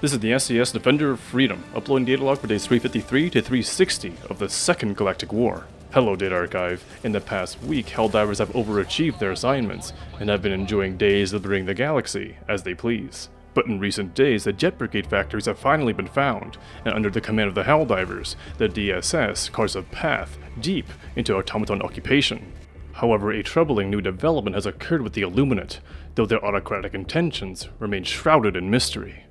This is the SES Defender of Freedom, uploading data log for days 353 to 360 of the Second Galactic War. Hello Data Archive. In the past week, Helldivers have overachieved their assignments, and have been enjoying days liberating the galaxy as they please. But in recent days, the Jet Brigade factories have finally been found, and under the command of the Helldivers, the DSS carves a path deep into Automaton occupation. However, a troubling new development has occurred with the Illuminate, though their autocratic intentions remain shrouded in mystery.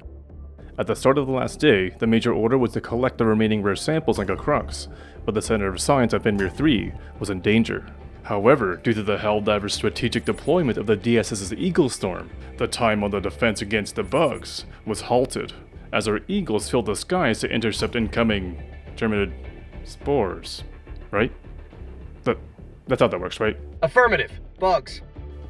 At the start of the last day, the major order was to collect the remaining rare samples like a crux, but the Center of Science at Fenrir 3 was in danger. However, due to the Helldivers' strategic deployment of the DSS's Eagle Storm, the time on the defense against the bugs was halted, as our Eagles filled the skies to intercept incoming terminated spores. Right? That's how that works, right? Affirmative. Bugs.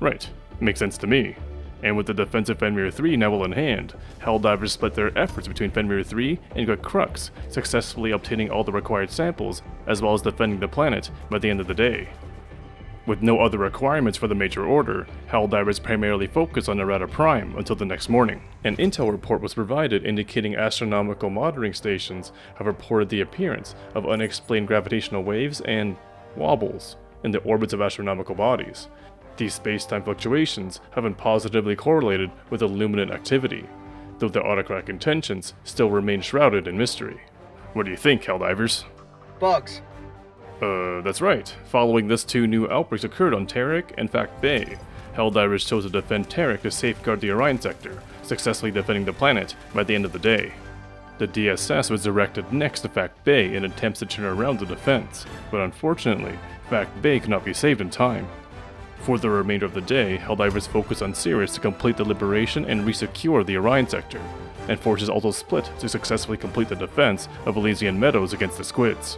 Right. Makes sense to me. And with the defense of Fenrir 3 now well in hand, Helldivers split their efforts between Fenrir 3 and got Crux, successfully obtaining all the required samples, as well as defending the planet by the end of the day. With no other requirements for the major order, Helldivers primarily focused on Narada Prime until the next morning. An intel report was provided indicating astronomical monitoring stations have reported the appearance of unexplained gravitational waves and wobbles in the orbits of astronomical bodies. These space-time fluctuations have been positively correlated with Illuminate activity, though their autocratic intentions still remain shrouded in mystery. What do you think, Helldivers? Bugs. That's right. Following this, 2 new outbreaks occurred on Terek and Fact Bay. Helldivers chose to defend Terek to safeguard the Orion sector, successfully defending the planet by the end of the day. The DSS was directed next to Fact Bay in attempts to turn around the defense, but unfortunately, Fact Bay could not be saved in time. For the remainder of the day, Helldivers focused on Sirius to complete the liberation and resecure the Orion sector, and forces also split to successfully complete the defense of Elysian Meadows against the Squids.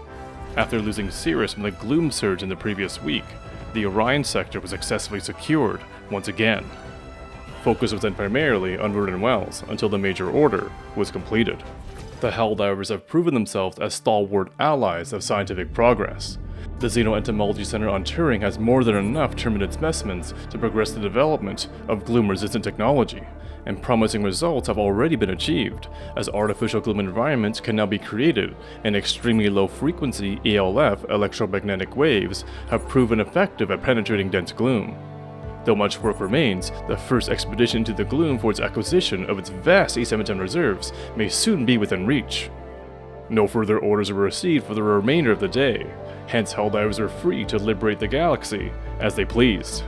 After losing Sirius from the Gloom Surge in the previous week, the Orion sector was successfully secured once again. Focus was then primarily on Verdun Wells until the major order was completed. The Helldivers have proven themselves as stalwart allies of scientific progress. The Xenoentomology Center on Turing has more than enough terminate specimens to progress the development of gloom-resistant technology, and promising results have already been achieved, as artificial gloom environments can now be created, and extremely low-frequency ELF electromagnetic waves have proven effective at penetrating dense gloom. Though much work remains, the first expedition into the gloom for its acquisition of its vast E710 reserves may soon be within reach. No further orders were received for the remainder of the day, hence Helldivers are free to liberate the galaxy as they pleased.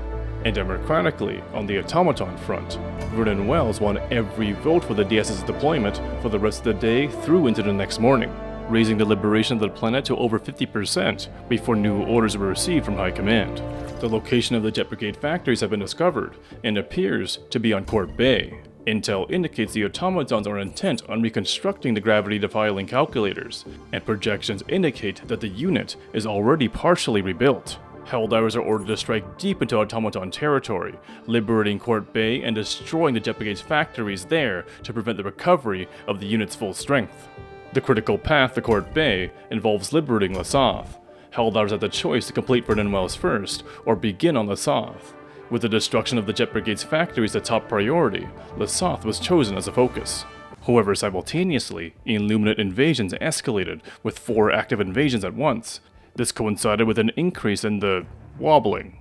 And democratically, on the Automaton front, Verdun Wells won every vote for the DSS's deployment for the rest of the day through into the next morning, raising the liberation of the planet to over 50% before new orders were received from High Command. The location of the Jet Brigade factories have been discovered, and appears to be on Court Bay. Intel indicates the automatons are intent on reconstructing the gravity-defying calculators, and projections indicate that the unit is already partially rebuilt. Helldivers are ordered to strike deep into automaton territory, liberating Court Bay and destroying the Jet Brigade's factories there to prevent the recovery of the unit's full strength. The critical path to Court Bay involves liberating Lasath. Helldivers had the choice to complete Verdun Wells first, or begin on Lasath. With the destruction of the Jet Brigade's factories the top priority, Lasath was chosen as a focus. However, simultaneously, Illuminate invasions escalated, with 4 active invasions at once. This coincided with an increase in the wobbling,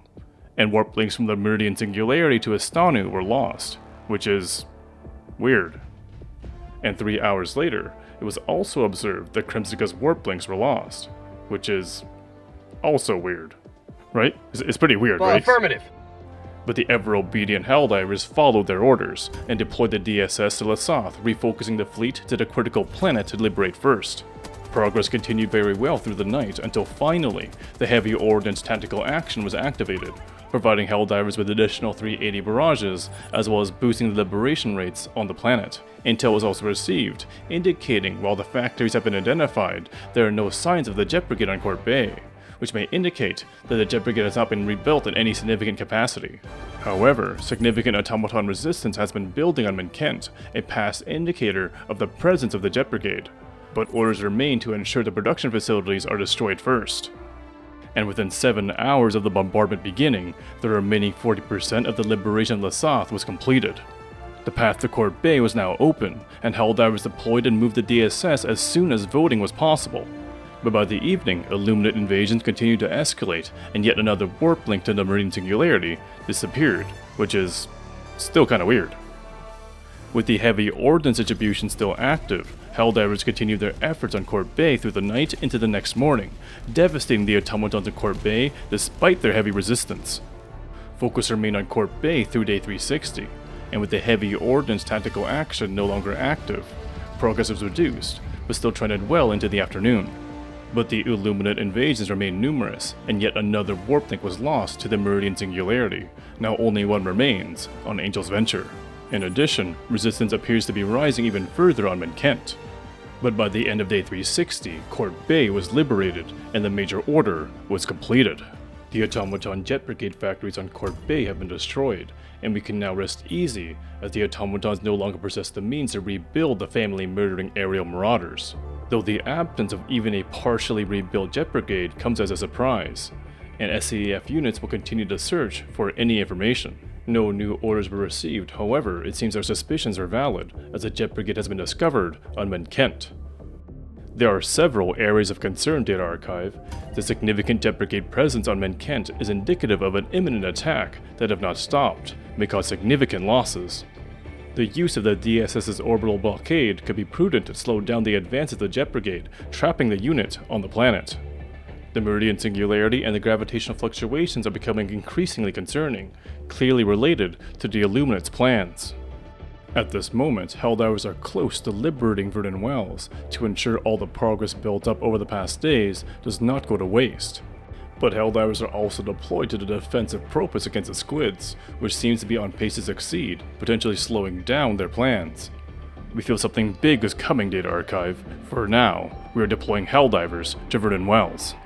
and warp links from the Meridian Singularity to Astanu were lost, which is weird. And 3 hours later, it was also observed that Kremsica's warp links were lost, which is also weird. Right? It's pretty weird, right? Affirmative. But the ever-obedient Helldivers followed their orders, and deployed the DSS to Lasath, refocusing the fleet to the critical planet to liberate first. Progress continued very well through the night until finally, the Heavy Ordnance Tactical Action was activated, providing Helldivers with additional 380 barrages, as well as boosting the liberation rates on the planet. Intel was also received, indicating while the factories have been identified, there are no signs of the Jet Brigade on Court Bay, which may indicate that the Jet Brigade has not been rebuilt in any significant capacity. However, significant automaton resistance has been building on Kent, a past indicator of the presence of the Jet Brigade, but orders remain to ensure the production facilities are destroyed first. And within 7 hours of the bombardment beginning, the remaining 40% of the liberation of Lasath was completed. The path to Court Bay was now open, and Helldivers deployed and moved the DSS as soon as voting was possible. But by the evening, Illuminate invasions continued to escalate, and yet another warp link to the Meridian Singularity disappeared, which is still kinda weird. With the heavy ordnance distribution still active, Helldivers continued their efforts on Court Bay through the night into the next morning, devastating the automatons in Court Bay despite their heavy resistance. Focus remained on Court Bay through day 360, and with the heavy ordnance tactical action no longer active, progress was reduced, but still trended well into the afternoon. But the Illuminate invasions remained numerous, and yet another warp link was lost to the Meridian Singularity. Now only one remains, on Angel's Venture. In addition, resistance appears to be rising even further on Kent. But by the end of day 360, Court Bay was liberated, and the major order was completed. The Automaton Jet Brigade factories on Court Bay have been destroyed, and we can now rest easy, as the Automatons no longer possess the means to rebuild the family-murdering aerial marauders. Though the absence of even a partially rebuilt Jet Brigade comes as a surprise, and SEF units will continue to search for any information. No new orders were received, however, it seems our suspicions are valid, as a Jet Brigade has been discovered on Kent. There are several areas of concern, Data Archive. The significant Jet Brigade presence on Kent is indicative of an imminent attack that, if not stopped, may cause significant losses. The use of the DSS's orbital blockade could be prudent to slow down the advance of the Jet Brigade, trapping the unit on the planet. The Meridian Singularity and the gravitational fluctuations are becoming increasingly concerning, clearly related to the Illuminate's plans. At this moment, Helldivers are close to liberating Vernon Wells to ensure all the progress built up over the past days does not go to waste. But Helldivers are also deployed to the defensive purpose against the Squids, which seems to be on pace to succeed, potentially slowing down their plans. We feel something big is coming, Data Archive. For now, we are deploying Helldivers to Vernon Wells.